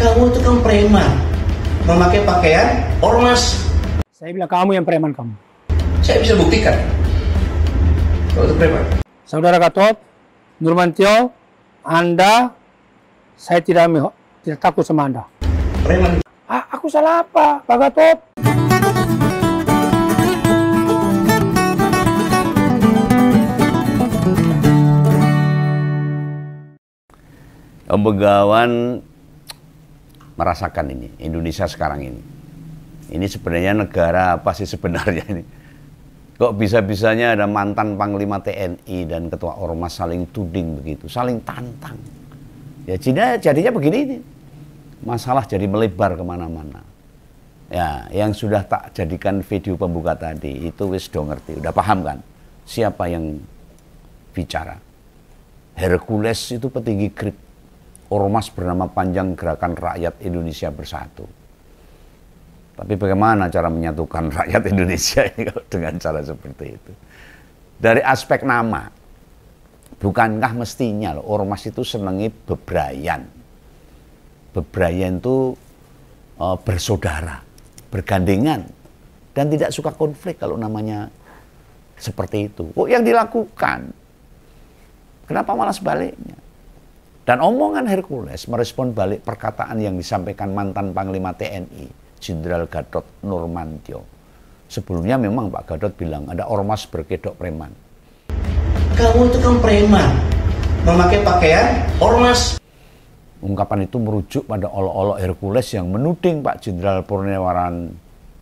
Kamu itu kan preman, memakai pakaian ormas. Saya bilang kamu yang preman kamu. Saya bisa buktikan. Kamu itu preman. Saudara Gatot Nurmantio, Anda, saya tidak takut sama Anda. Preman. Aku salah apa, Pak Gatot? Om Begawan merasakan ini, Indonesia sekarang ini. Ini sebenarnya negara apa sih sebenarnya ini? Kok bisa-bisanya ada mantan Panglima TNI dan Ketua Ormas saling tuding begitu, saling tantang. Ya jadinya begini ini. Masalah jadi melebar kemana-mana. Ya, yang sudah tak jadikan video pembuka tadi, itu wis do ngerti, udah paham kan? Siapa yang bicara? Hercules itu petinggi GRIP. Ormas bernama panjang Gerakan Rakyat Indonesia Bersatu. Tapi bagaimana cara menyatukan rakyat Indonesia ini dengan cara seperti itu? Dari aspek nama, bukankah mestinya loh, ormas itu senangi bebrayan. Bebrayan itu bersaudara, bergandengan, dan tidak suka konflik kalau namanya seperti itu. Kok yang dilakukan? Kenapa malah sebaliknya? Dan omongan Hercules merespon balik perkataan yang disampaikan mantan Panglima TNI, Jenderal Gatot Nurmantio. Sebelumnya memang Pak Gatot bilang ada ormas berkedok preman. Kamu itu kan preman, memakai pakaian ormas. Ungkapan itu merujuk pada olok-olok Hercules yang menuding Pak Jenderal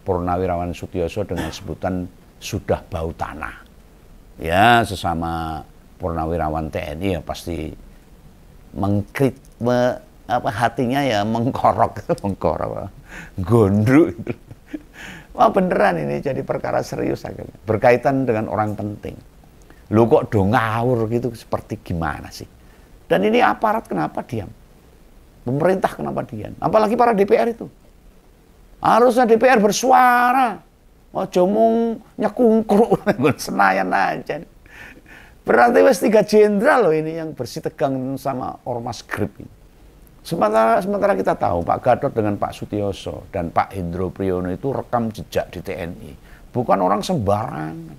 Purnawirawan Sutioso dengan sebutan sudah bau tanah. Ya, sesama Purnawirawan TNI ya pasti hatinya ya mengkorok, gondruk. Wah beneran ini jadi perkara serius akhirnya, berkaitan dengan orang penting. Lu kok do ngawur gitu, seperti gimana sih? Dan ini aparat kenapa diam? Pemerintah kenapa diam? Apalagi para DPR itu. Harusnya DPR bersuara. Ojo mung nyekungkruk Senayan aja. Berarti wes 3 jenderal loh ini yang bersih tegang sama ormas GRIP ini. Sementara kita tahu Pak Gatot dengan Pak Sutioso dan Pak Hendro Priyono itu rekam jejak di TNI. Bukan orang sembarangan.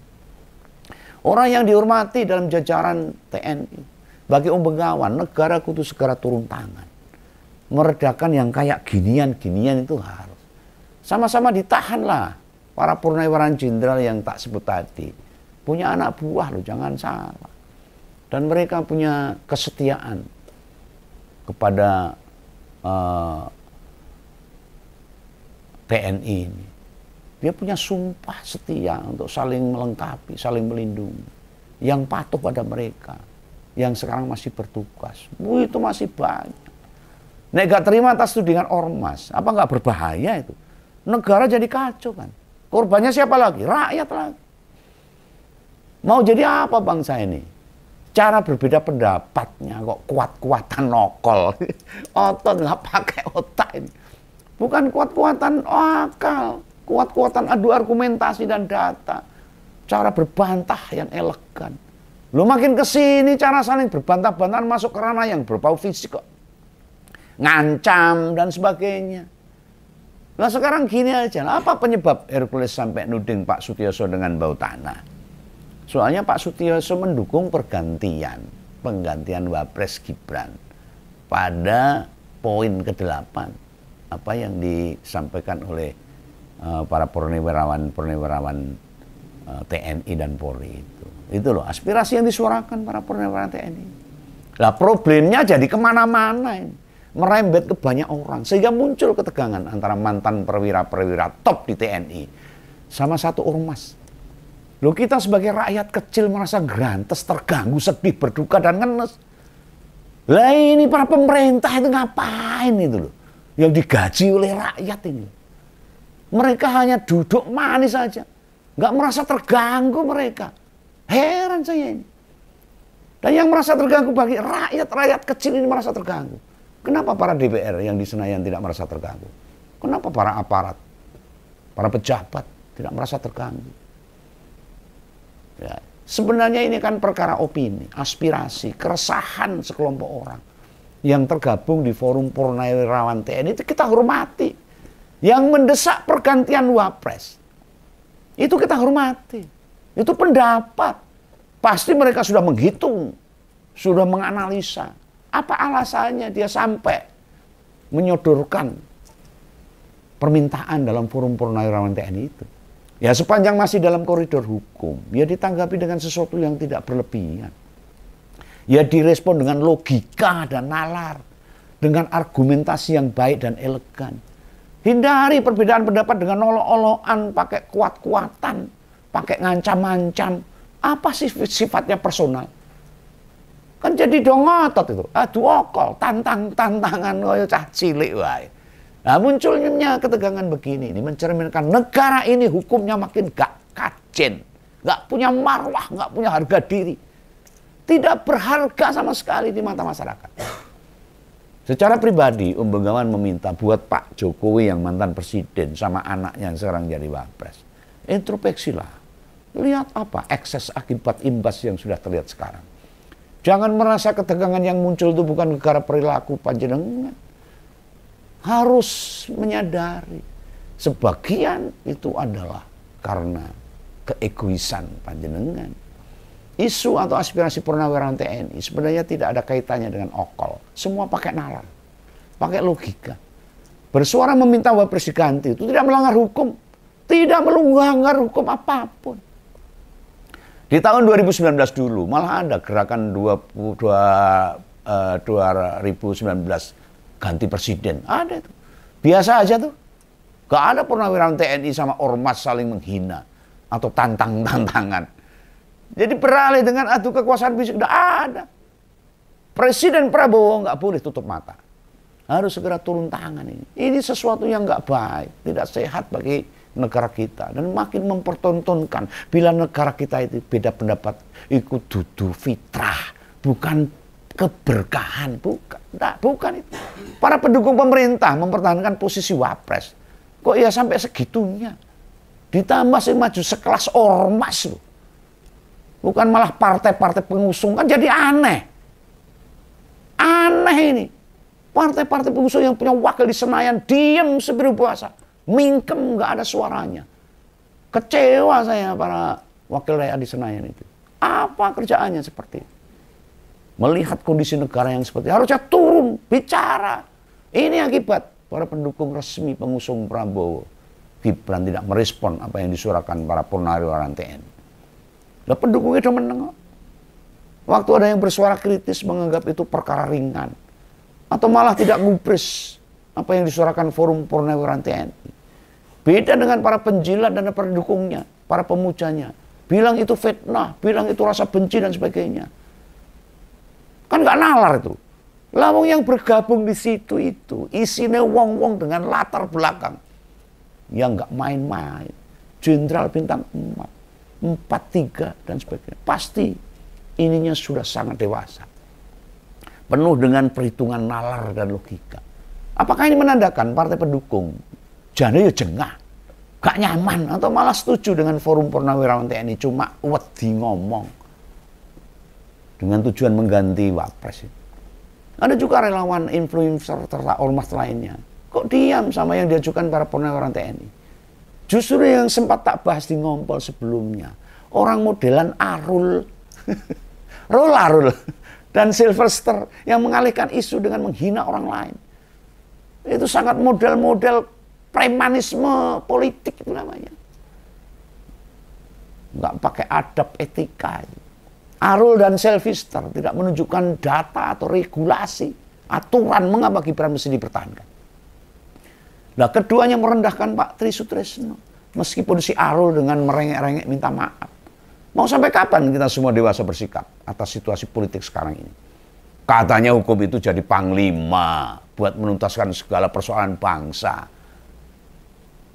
Orang yang dihormati dalam jajaran TNI. Bagi Om Begawan, negara kudu segera turun tangan. Meredakan yang kayak ginian-ginian itu harus. Sama-sama ditahan lah para purnawirawan jenderal yang tak sebut tadi. Punya anak buah loh, jangan salah. Dan mereka punya kesetiaan kepada TNI ini. Dia punya sumpah setia untuk saling melengkapi, saling melindungi. Yang patuh pada mereka, yang sekarang masih bertugas. Itu masih banyak. Nek gak terima atas tudingan ormas, apa nggak berbahaya itu? Negara jadi kacau kan. Korbannya siapa lagi? Rakyat lagi. Mau jadi apa bangsa ini? Cara berbeda pendapatnya kok kuat-kuatan nokol. Otot nggak pakai otak ini. Bukan kuat-kuatan akal. Kuat-kuatan adu argumentasi dan data. Cara berbantah yang elegan. Lu makin kesini cara saling berbantah-bantahan masuk ke ranah yang berbau fisik kok. Ngancam dan sebagainya. Nah sekarang gini aja. Apa penyebab Hercules sampai nuding Pak Sutioso dengan bau tanah? Soalnya Pak Sutioso mendukung penggantian Wapres Gibran pada poin ke-8 apa yang disampaikan oleh para purnawirawan TNI dan Polri itu. Itu loh aspirasi yang disuarakan para purnawirawan TNI. Lah problemnya jadi kemana-mana ini, merembet ke banyak orang sehingga muncul ketegangan antara mantan perwira-perwira top di TNI sama satu ormas. Loh kita sebagai rakyat kecil merasa grantes, terganggu, sedih, berduka, dan ngenes. Lah ini para pemerintah itu ngapain itu loh? Yang digaji oleh rakyat ini. Mereka hanya duduk manis saja. Nggak merasa terganggu mereka. Heran saya ini. Dan yang merasa terganggu bagi rakyat kecil ini merasa terganggu. Kenapa para DPR yang di Senayan tidak merasa terganggu? Kenapa para aparat, para pejabat tidak merasa terganggu? Ya, sebenarnya ini kan perkara opini, aspirasi, keresahan sekelompok orang. yang tergabung di Forum Purnawirawan TNI itu kita hormati. Yang mendesak pergantian Wapres, itu kita hormati. Itu pendapat. Pasti mereka sudah menghitung, sudah menganalisa. Apa alasannya dia sampai menyodorkan permintaan dalam Forum Purnawirawan TNI itu. Ya sepanjang masih dalam koridor hukum, ya ditanggapi dengan sesuatu yang tidak berlebihan. Ya direspon dengan logika dan nalar, dengan argumentasi yang baik dan elegan. Hindari perbedaan pendapat dengan olok-olokan, pakai kuat-kuatan, pakai ngancam-ngancam. Apa sih sifatnya personal? Kan jadi dongotot itu. Adu okol, tantangan koyo cah cilik wae. Nah munculnya ketegangan begini ini mencerminkan negara ini hukumnya makin gak kajen, gak punya marwah, gak punya harga diri, tidak berharga sama sekali di mata masyarakat. Secara pribadi, Om Bengawan meminta buat Pak Jokowi yang mantan presiden sama anaknya yang sekarang jadi wapres, introspeksilah, lihat apa ekses akibat imbas yang sudah terlihat sekarang. Jangan merasa ketegangan yang muncul itu bukan gara-gara perilaku panjenengan. Harus menyadari sebagian itu adalah karena keegoisan panjenengan. Isu atau aspirasi purnawirawan TNI sebenarnya tidak ada kaitannya dengan okol. Semua pakai nalar, pakai logika. Bersuara meminta wapres diganti itu tidak melanggar hukum, tidak melanggar hukum apapun. Di tahun 2019 dulu malah ada gerakan 2019 ganti presiden, ada itu. Biasa aja tuh. Gak ada purnawirawan TNI sama ormas saling menghina atau tantangan. Jadi beralih dengan adu kekuasaan fisik, gak ada. Presiden Prabowo gak boleh tutup mata. Harus segera turun tangan ini. Ini sesuatu yang gak baik, tidak sehat bagi negara kita. Dan makin mempertontonkan bila negara kita itu beda pendapat, ikut dudu fitrah, bukan keberkahan, bukan itu. Para pendukung pemerintah mempertahankan posisi wapres. Kok ya sampai segitunya? Ditambah sih maju sekelas ormas loh. Bukan malah partai-partai pengusung, kan jadi aneh. Aneh ini. Partai-partai pengusung yang punya wakil di Senayan diam seberi puasa. Mingkem, nggak ada suaranya. Kecewa saya para wakil rakyat di Senayan itu. Apa kerjaannya seperti itu? Melihat kondisi negara yang seperti itu, harusnya turun, bicara. Ini akibat para pendukung resmi pengusung Prabowo Gibran tidak merespon apa yang disuarakan para purnawirawan TNI. Nah, pendukungnya udah menengok. Waktu ada yang bersuara kritis menganggap itu perkara ringan. Atau malah tidak ngubris apa yang disuarakan Forum Purnawirawan TNI. Beda dengan para penjilat dan pendukungnya, para pemujanya. Bilang itu fitnah, bilang itu rasa benci dan sebagainya. Kan gak nalar itu. Lawang yang bergabung di situ itu isinya wong-wong dengan latar belakang yang gak main-main. Jenderal bintang 4, 4-3 dan sebagainya. Pasti ininya sudah sangat dewasa. Penuh dengan perhitungan nalar dan logika. Apakah ini menandakan partai pendukung jane ya jengah, gak nyaman atau malah setuju dengan Forum Purnawirawan TNI cuma wedi ngomong dengan tujuan mengganti wapres. Ada juga relawan influencer serta ormas lainnya. Kok diam sama yang diajukan para purnawirawan TNI? Justru yang sempat tak bahas di ngompol sebelumnya. Orang modelan Arul, Arul dan Sylvester yang mengalihkan isu dengan menghina orang lain. Itu sangat model-model premanisme politik itu namanya. Nggak pakai adab etika. Arul dan Sylvester tidak menunjukkan data atau regulasi, aturan mengapa Gibran mesti dipertahankan. Nah, keduanya merendahkan Pak Tri Sutresno. Meskipun si Arul dengan merengek-rengek minta maaf. Mau sampai kapan kita semua dewasa bersikap atas situasi politik sekarang ini? Katanya hukum itu jadi panglima buat menuntaskan segala persoalan bangsa.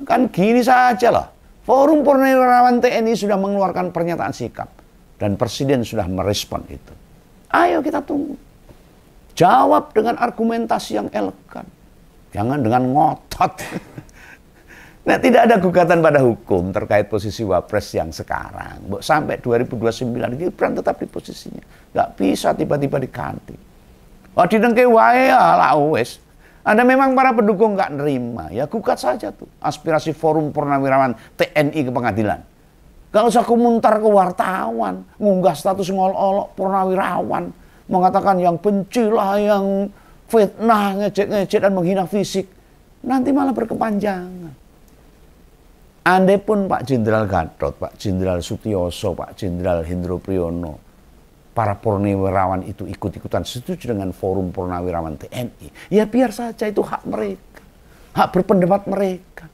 Kan gini saja lah. Forum Purnawirawan TNI sudah mengeluarkan pernyataan sikap. Dan Presiden sudah merespon itu. Ayo kita tunggu. Jawab dengan argumentasi yang elegan. Jangan dengan ngotot. Nah, tidak ada gugatan pada hukum terkait posisi wapres yang sekarang. Sampai 2029 Gibran tetap di posisinya. Nggak bisa tiba-tiba diganti. Oh, didengke wae lah wes. Anda memang para pendukung nggak nerima, ya gugat saja tuh aspirasi Forum Purnawirawan TNI ke pengadilan. Gak usah komentar ke wartawan, ngunggah status ngol-olok purnawirawan, mengatakan yang benci lah, yang fitnah, ngejek-ngejek dan menghina fisik. Nanti malah berkepanjangan. Andai pun Pak Jenderal Gatot, Pak Jenderal Sutioso, Pak Jenderal Hendro Priyono, para purnawirawan itu ikut-ikutan setuju dengan Forum Purnawirawan TNI, ya biar saja, itu hak mereka, hak berpendapat mereka.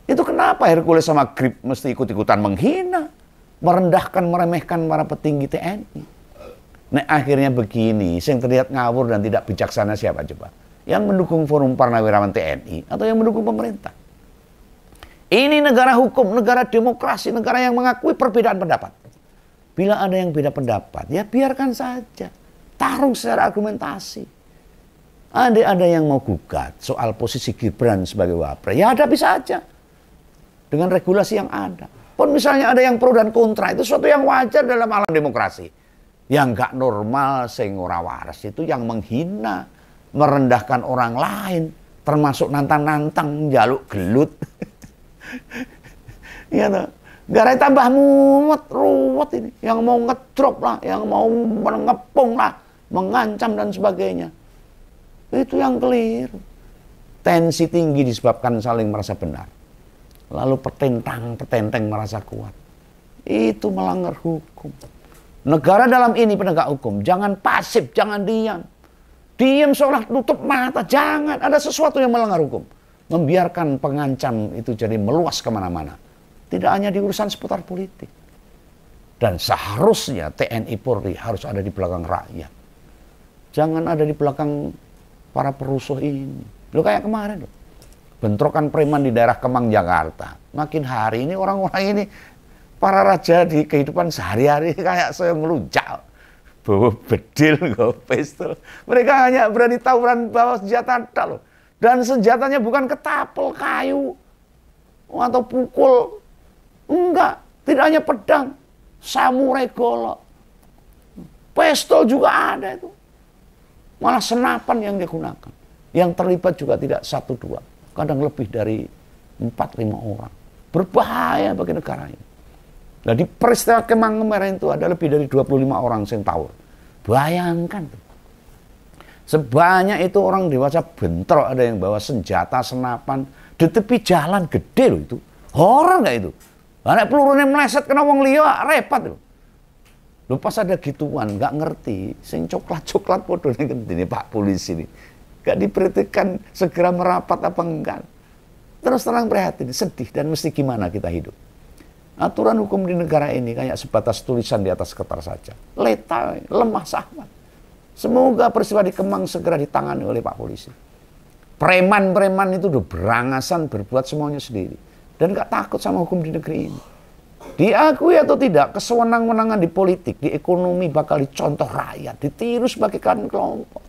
Itu kenapa Hercules sama Grip mesti ikut-ikutan menghina, merendahkan, meremehkan para petinggi TNI. Nah akhirnya begini, yang terlihat ngawur dan tidak bijaksana siapa coba? Yang mendukung Forum Purnawirawan TNI atau yang mendukung pemerintah? Ini negara hukum, negara demokrasi, negara yang mengakui perbedaan pendapat. Bila ada yang beda pendapat, ya biarkan saja. Tarung secara argumentasi. Ada yang mau gugat soal posisi Gibran sebagai wapres, ya hadapi saja. Dengan regulasi yang ada. Pun misalnya ada yang pro dan kontra, itu sesuatu yang wajar dalam alam demokrasi. Yang gak normal, sing ora waras, itu yang menghina, merendahkan orang lain, termasuk nantang-nantang, njaluk gelut. Iya toh. Gara tambah mumet, ruwet ini. Yang mau ngedrop lah, yang mau mengepung lah, mengancam dan sebagainya. Itu yang keliru. Tensi tinggi disebabkan saling merasa benar. Lalu petentang merasa kuat. Itu melanggar hukum. Negara dalam ini penegak hukum, jangan pasif, jangan diam. Diam seolah tutup mata, jangan. Ada sesuatu yang melanggar hukum. Membiarkan pengancam itu jadi meluas kemana-mana. Tidak hanya di urusan seputar politik. Dan seharusnya TNI Polri harus ada di belakang rakyat. Jangan ada di belakang para perusuh ini. Loh kayak kemarin loh. Bentrokan preman di daerah Kemang, Jakarta. Makin hari ini orang-orang ini, para raja di kehidupan sehari-hari kayak saya ngelunjak. Bawa bedil, bawa pistol. Mereka hanya berani tawuran bawa senjata loh. Dan senjatanya bukan ketapel kayu. Atau pukul. Enggak, tidak hanya pedang, samurai golok, pistol juga ada itu. Malah senapan yang digunakan. Yang terlibat juga tidak 1-2, kadang lebih dari 4-5 orang. Berbahaya bagi negara ini. Nah di peristiwa Kemang kemarin itu ada lebih dari 25 orang yang tawur. Bayangkan tuh. Sebanyak itu orang dewasa bentrok, ada yang bawa senjata, senapan, di tepi jalan gede loh itu. Horor nggak itu? Anak pelurunya meleset kena wong liya repot loh. Loh pas ada gituan nggak ngerti, sing coklat-coklat podo ini Pak polisi ini. Nggak diperhatikan segera merapat apa enggak. Terus terang prihatin, sedih dan mesti gimana kita hidup. Aturan hukum di negara ini kayak sebatas tulisan di atas kertas saja. Letal, lemah sangat. Semoga peristiwa di Kemang segera ditangani oleh Pak polisi. Preman-preman itu udah berangasan berbuat semuanya sendiri. Dan gak takut sama hukum di negeri ini. Diakui atau tidak, kesewenang-wenangan di politik, di ekonomi bakal dicontoh rakyat, ditiru sebagai kelompok.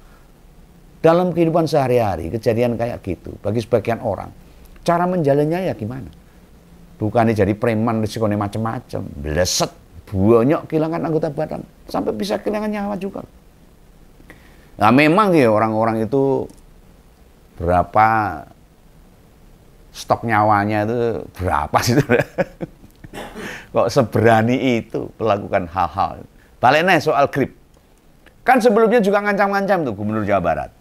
Dalam kehidupan sehari-hari, kejadian kayak gitu, bagi sebagian orang, cara menjalannya ya gimana? Bukannya jadi preman, risikonya macam-macam, bleset, banyak kehilangan anggota badan, sampai bisa kehilangan nyawa juga. Nah memang ya orang-orang itu berapa stok nyawanya itu berapa sih? Kok seberani itu melakukan hal-hal. Balik nih soal Grip. Kan sebelumnya juga ngancam-ngancam tuh Gubernur Jawa Barat.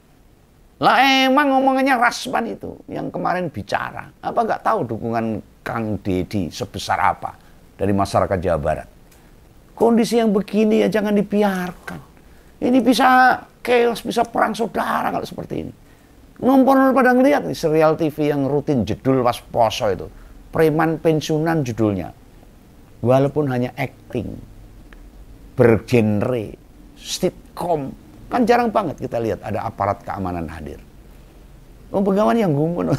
Lah emang ngomongannya Rasman itu yang kemarin bicara. Apa nggak tahu dukungan Kang Deddy sebesar apa dari masyarakat Jawa Barat. Kondisi yang begini ya jangan dibiarkan. Ini bisa chaos, bisa perang saudara kalau seperti ini. Ngompor pada ngeliat nih serial TV yang rutin jedul pas poso itu. Preman pensiunan judulnya. Walaupun hanya acting. Bergenre. Sitcom. Kan jarang banget kita lihat ada aparat keamanan hadir. Pegawai yang gumun.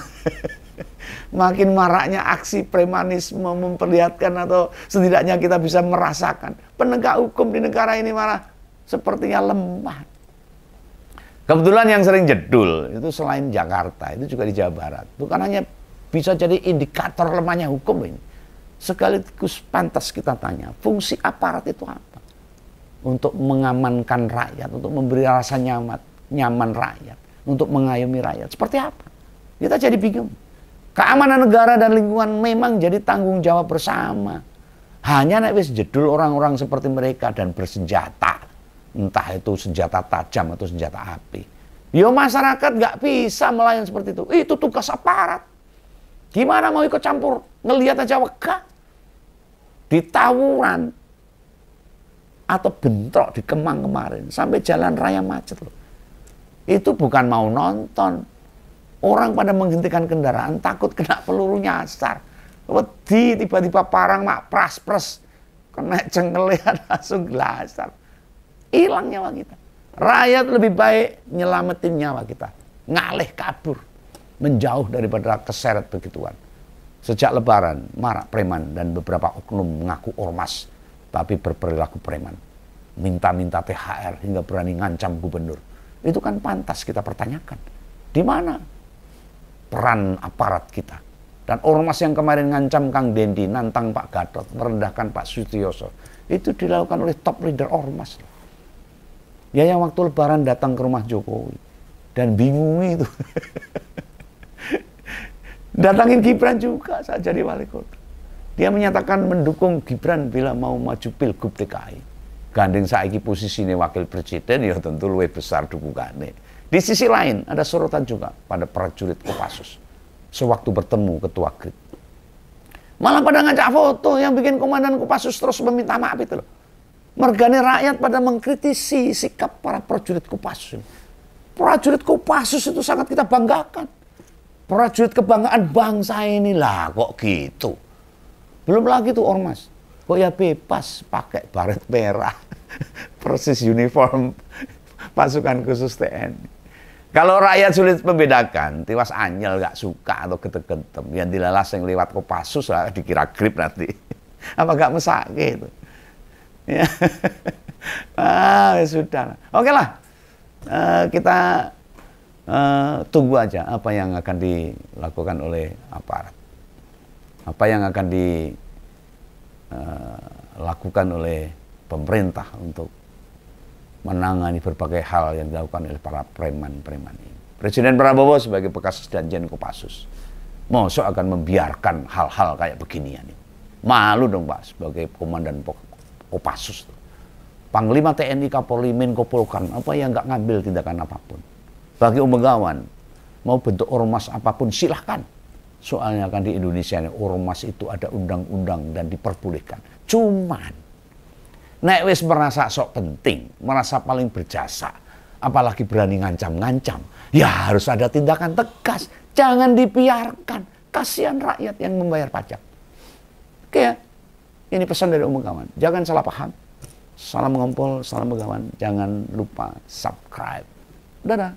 Makin maraknya aksi premanisme memperlihatkan atau setidaknya kita bisa merasakan. Penegak hukum di negara ini malah sepertinya lemah. Kebetulan yang sering jedul itu selain Jakarta, itu juga di Jawa Barat. Bukan hanya bisa jadi indikator lemahnya hukum ini. Sekaligus pantas kita tanya, fungsi aparat itu apa? untuk mengamankan rakyat, untuk memberi rasa nyaman rakyat, untuk mengayomi rakyat. Seperti apa? Kita jadi bingung. Keamanan negara dan lingkungan memang jadi tanggung jawab bersama. Hanya nek wis jedul orang-orang seperti mereka dan bersenjata, entah itu senjata tajam atau senjata api. Yo masyarakat nggak bisa melayan seperti itu. Itu tugas aparat. Gimana mau ikut campur? Ngelihat aja wegah. Di tawuran atau bentrok di Kemang kemarin sampai jalan raya macet loh. Itu bukan mau nonton. Orang pada menghentikan kendaraan takut kena peluru nyasar. Wedi tiba-tiba parang mak pras-pres kena cengkelian langsung gelasar. Hilang nyawa kita. Rakyat lebih baik nyelamatin nyawa kita. Ngalih kabur. Menjauh daripada keseret begituan. Sejak Lebaran, marak preman dan beberapa oknum mengaku ormas, tapi berperilaku preman. Minta-minta THR hingga berani ngancam gubernur. Itu kan pantas kita pertanyakan. Di mana peran aparat kita? Dan ormas yang kemarin ngancam Kang Dendi, nantang Pak Gatot, merendahkan Pak Sutioso, itu dilakukan oleh top leader ormas. Ya yang waktu Lebaran datang ke rumah Jokowi dan bingung itu. Datangin Gibran juga saat jadi wali kota. Dia menyatakan mendukung Gibran bila mau maju Pilgub DKI. Gandeng saiki posisi ini wakil presiden, ya tentu lebih besar dukungannya. Di sisi lain ada sorotan juga pada prajurit Kopassus. Sewaktu bertemu ketua GRID. Malah pada ngajak foto yang bikin komandan Kopassus terus meminta maaf itu loh. Mergane rakyat pada mengkritisi sikap para prajurit Kopassus. Prajurit Kopassus itu sangat kita banggakan. Prajurit kebanggaan bangsa inilah kok gitu. Belum lagi tuh ormas. Kok ya bebas pakai baret merah. Persis uniform pasukan khusus TNI. Kalau rakyat sulit membedakan, tiwas anyel gak suka atau getem-getem. Yang dilalas yang lewat Kopassus lah dikira GRID nanti. Apa gak mesake itu? Ya. Ya sudah. Oke lah. Kita tunggu aja apa yang akan dilakukan oleh aparat. Apa yang akan dilakukan oleh pemerintah untuk menangani berbagai hal yang dilakukan oleh para preman-preman ini. Presiden Prabowo sebagai bekas danjen Kopassus, mosok akan membiarkan hal-hal kayak beginian ini. Malu dong Pak sebagai komandan Kopassus. Panglima TNI, Kapolri, Menko Polhukam, apa yang nggak ngambil tindakan apapun. Bagi Begawan, mau bentuk ormas apapun silahkan. Soalnya kan di Indonesia ini ormas itu ada undang-undang dan diperbolehkan. Cuman nek wis merasa sok penting, merasa paling berjasa, apalagi berani ngancam-ngancam, ya harus ada tindakan tegas. Jangan dibiarkan. Kasihan rakyat yang membayar pajak. Oke ya, ini pesan dari Begawan. Jangan salah paham. Salam ngompol, salam Begawan. Jangan lupa subscribe. Dadah.